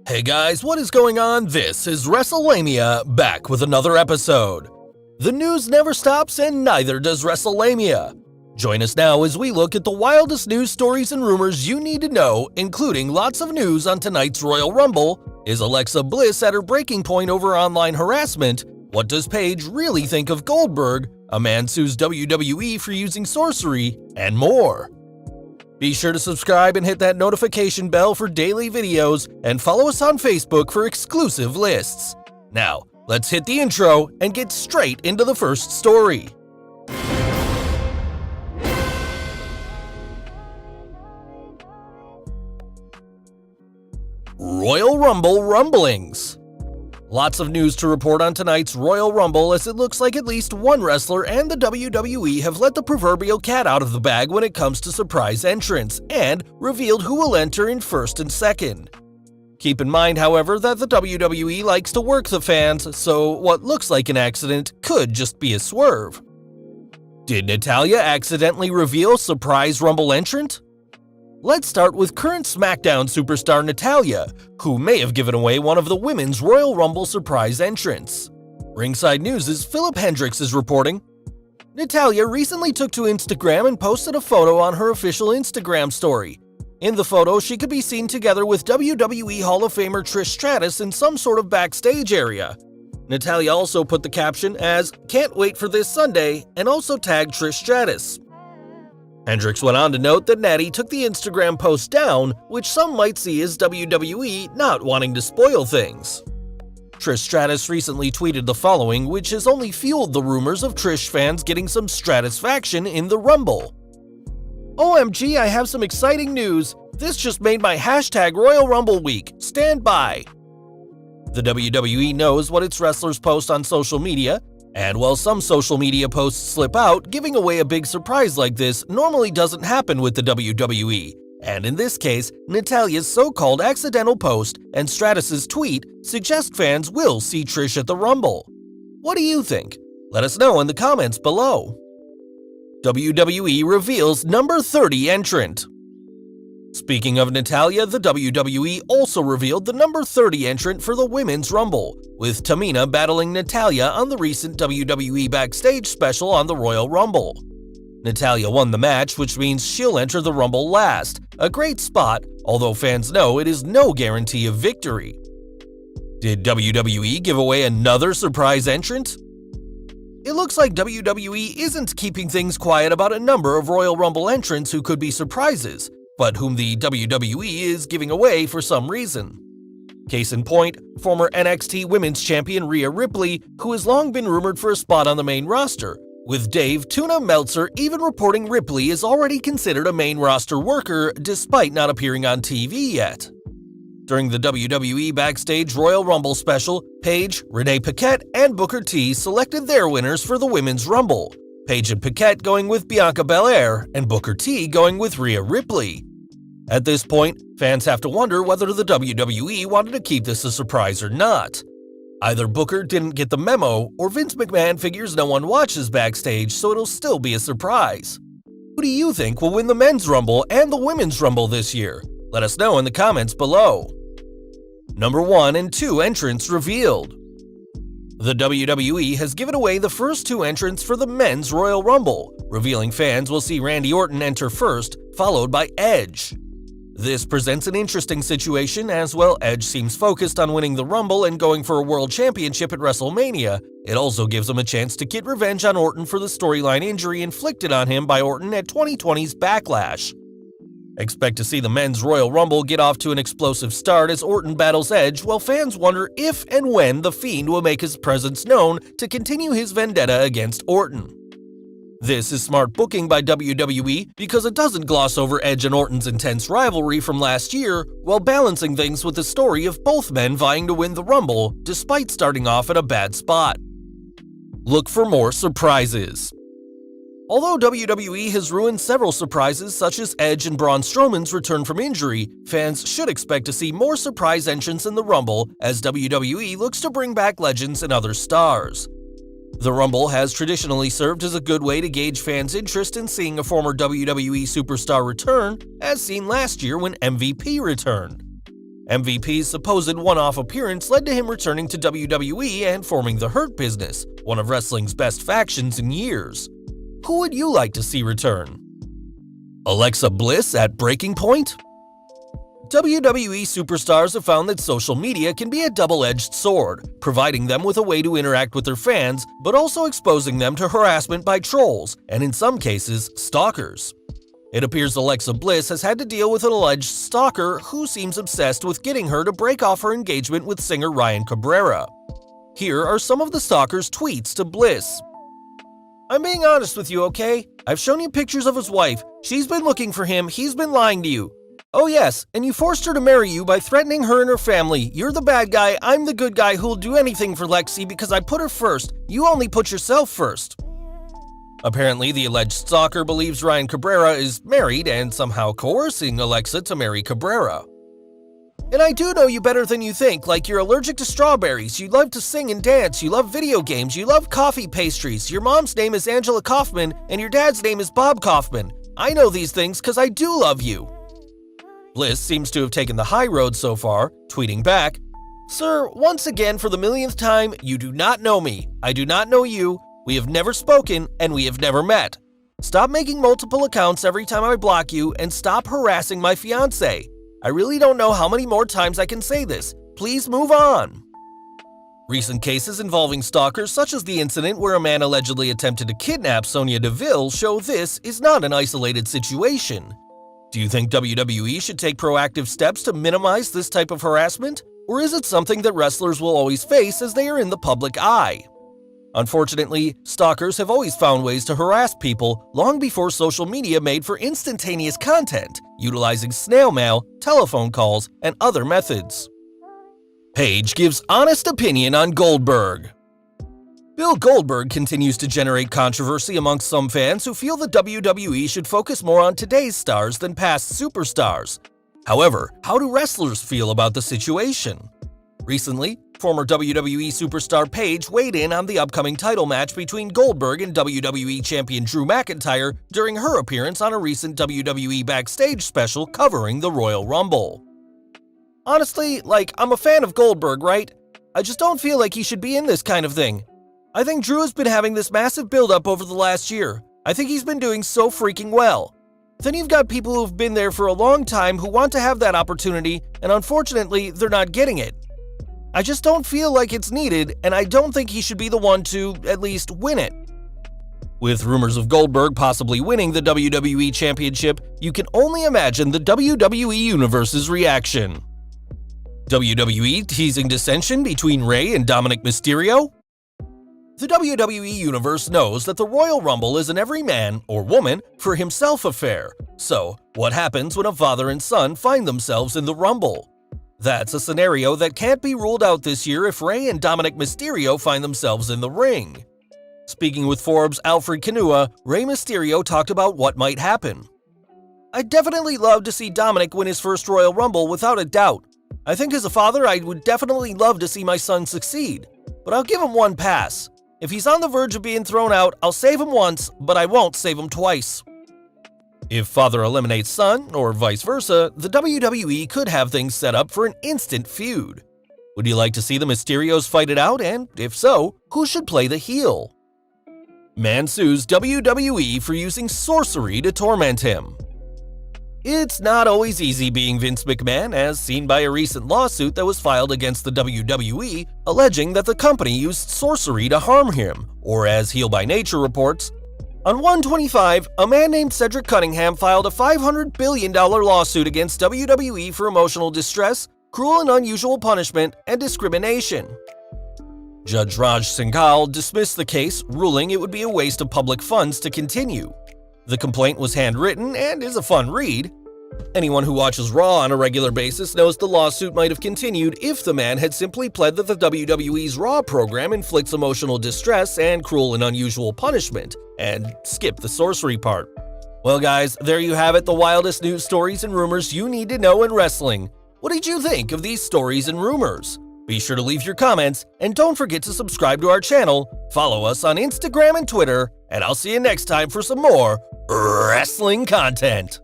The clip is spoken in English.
Hey guys, what is going on? This is Wrestlelamia, back with another episode. The news never stops and neither does Wrestlelamia. Join us now as we look at the wildest news stories and rumors you need to know, including lots of news on tonight's Royal Rumble. Is Alexa Bliss at her breaking point over online harassment? What does Paige really think of Goldberg? A man sues WWE for using sorcery, and more. Be sure to subscribe and hit that notification bell for daily videos, and follow us on Facebook for exclusive lists. Now, let's hit the intro and get straight into the first story. Royal Rumble Rumblings. Lots of news to report on tonight's Royal Rumble, as it looks like at least one wrestler and the WWE have let the proverbial cat out of the bag when it comes to surprise entrants, and revealed who will enter in first and second. Keep in mind, however, that the WWE likes to work the fans, so what looks like an accident could just be a swerve. Did Natalya accidentally reveal surprise Rumble entrant? Let's start with current SmackDown superstar Natalya, who may have given away one of the women's Royal Rumble surprise entrants. Ringside News' Philip Hendricks is reporting, Natalya recently took to Instagram and posted a photo on her official Instagram story. In the photo, she could be seen together with WWE Hall of Famer Trish Stratus in some sort of backstage area. Natalya also put the caption as, "Can't wait for this Sunday," and also tagged Trish Stratus. Hendricks went on to note that Natty took the Instagram post down, which some might see as WWE not wanting to spoil things. Trish Stratus recently tweeted the following, which has only fueled the rumors of Trish fans getting some Stratusfaction in the Rumble. OMG, I have some exciting news. This just made my hashtag Royal Rumble week. Stand by. The WWE knows what its wrestlers post on social media, and while some social media posts slip out, giving away a big surprise like this normally doesn't happen with the WWE. And in this case, Natalya's so-called accidental post and Stratus's tweet suggest fans will see Trish at the Rumble. What do you think? Let us know in the comments below. WWE reveals number 30 entrant. Speaking of Natalya, the WWE also revealed the number 30 entrant for the Women's Rumble, with Tamina battling Natalya on the recent WWE Backstage special on the Royal Rumble. Natalya won the match, which means she'll enter the Rumble last, a great spot, although fans know it is no guarantee of victory. Did WWE give away another surprise entrant? It looks like WWE isn't keeping things quiet about a number of Royal Rumble entrants who could be surprises, but whom the WWE is giving away for some reason. Case in point, former NXT Women's Champion Rhea Ripley, who has long been rumored for a spot on the main roster, with Dave "Tuna" Meltzer even reporting Ripley is already considered a main roster worker despite not appearing on TV yet. During the WWE Backstage Royal Rumble special, Paige, Renee Paquette, and Booker T selected their winners for the Women's Rumble, Paige and Paquette going with Bianca Belair, and Booker T going with Rhea Ripley. At this point, fans have to wonder whether the WWE wanted to keep this a surprise or not. Either Booker didn't get the memo, or Vince McMahon figures no one watches Backstage, so it'll still be a surprise. Who do you think will win the Men's Rumble and the Women's Rumble this year? Let us know in the comments below. Number 1 and 2 entrants revealed. The WWE has given away the first 2 entrants for the Men's Royal Rumble, revealing fans will see Randy Orton enter first, followed by Edge. This presents an interesting situation, as while Edge seems focused on winning the Rumble and going for a World Championship at WrestleMania, it also gives him a chance to get revenge on Orton for the storyline injury inflicted on him by Orton at 2020's Backlash. Expect to see the Men's Royal Rumble get off to an explosive start as Orton battles Edge, while fans wonder if and when The Fiend will make his presence known to continue his vendetta against Orton. This is smart booking by WWE because it doesn't gloss over Edge and Orton's intense rivalry from last year, while balancing things with the story of both men vying to win the Rumble despite starting off at a bad spot. Look for more surprises. Although WWE has ruined several surprises such as Edge and Braun Strowman's return from injury, fans should expect to see more surprise entrants in the Rumble as WWE looks to bring back legends and other stars. The Rumble has traditionally served as a good way to gauge fans' interest in seeing a former WWE superstar return, as seen last year when MVP returned. MVP's supposed one-off appearance led to him returning to WWE and forming the Hurt Business, one of wrestling's best factions in years. Who would you like to see return? Alexa Bliss at breaking point? WWE superstars have found that social media can be a double-edged sword, providing them with a way to interact with their fans, but also exposing them to harassment by trolls, and in some cases, stalkers. It appears Alexa Bliss has had to deal with an alleged stalker who seems obsessed with getting her to break off her engagement with singer Ryan Cabrera. Here are some of the stalker's tweets to Bliss. "I'm being honest with you, okay? I've shown you pictures of his wife. She's been looking for him. He's been lying to you. Oh yes, and you forced her to marry you by threatening her and her family. You're the bad guy. I'm the good guy who'll do anything for Lexi because I put her first. You only put yourself first." Apparently, the alleged stalker believes Ryan Cabrera is married and somehow coercing Alexa to marry Cabrera. "And I do know you better than you think, like you're allergic to strawberries, you love to sing and dance, you love video games, you love coffee pastries, your mom's name is Angela Kaufman, and your dad's name is Bob Kaufman. I know these things because I do love you." Bliss seems to have taken the high road so far, tweeting back, "Sir, once again for the millionth time, you do not know me. I do not know you. We have never spoken, and we have never met. Stop making multiple accounts every time I block you, and stop harassing my fiancé. I really don't know how many more times I can say this. Please move on." Recent cases involving stalkers, such as the incident where a man allegedly attempted to kidnap Sonya Deville, show this is not an isolated situation. Do you think WWE should take proactive steps to minimize this type of harassment? Or is it something that wrestlers will always face as they are in the public eye? Unfortunately, stalkers have always found ways to harass people long before social media made for instantaneous content, utilizing snail mail, telephone calls, and other methods. Paige gives honest opinion on Goldberg. Bill Goldberg continues to generate controversy amongst some fans who feel the WWE should focus more on today's stars than past superstars. However, how do wrestlers feel about the situation? Recently, former WWE superstar Paige weighed in on the upcoming title match between Goldberg and WWE Champion Drew McIntyre during her appearance on a recent WWE Backstage special covering the Royal Rumble. "Honestly, I'm a fan of Goldberg, right? I just don't feel like he should be in this kind of thing. I think Drew has been having this massive build-up over the last year. I think he's been doing so freaking well. Then you've got people who've been there for a long time who want to have that opportunity, and unfortunately, they're not getting it. I just don't feel like it's needed, and I don't think he should be the one to, at least, win it." With rumors of Goldberg possibly winning the WWE Championship, you can only imagine the WWE Universe's reaction. WWE teasing dissension between Rey and Dominik Mysterio? The WWE Universe knows that the Royal Rumble is an every man, or woman, for himself affair. So, what happens when a father and son find themselves in the Rumble? That's a scenario that can't be ruled out this year if Rey and Dominik Mysterio find themselves in the ring. Speaking with Forbes' Alfred Kanua, Rey Mysterio talked about what might happen. "I'd definitely love to see Dominik win his first Royal Rumble without a doubt. I think as a father I would definitely love to see my son succeed, but I'll give him one pass. If he's on the verge of being thrown out, I'll save him once, but I won't save him twice." If father eliminates son, or vice versa, the WWE could have things set up for an instant feud. Would you like to see the Mysterios fight it out, and if so, who should play the heel? Man sues WWE for using sorcery to torment him. It's not always easy being Vince McMahon, as seen by a recent lawsuit that was filed against the WWE, alleging that the company used sorcery to harm him, or as Heel by Nature reports, on 1/25, a man named Cedric Cunningham filed a $500 billion lawsuit against WWE for emotional distress, cruel and unusual punishment, and discrimination. Judge Raj Singhal dismissed the case, ruling it would be a waste of public funds to continue. The complaint was handwritten and is a fun read. Anyone who watches Raw on a regular basis knows the lawsuit might have continued if the man had simply pled that the WWE's Raw program inflicts emotional distress and cruel and unusual punishment, and skipped the sorcery part. Well guys, there you have it, the wildest news stories and rumors you need to know in wrestling. What did you think of these stories and rumors? Be sure to leave your comments, and don't forget to subscribe to our channel, follow us on Instagram and Twitter, and I'll see you next time for some more wrestling content.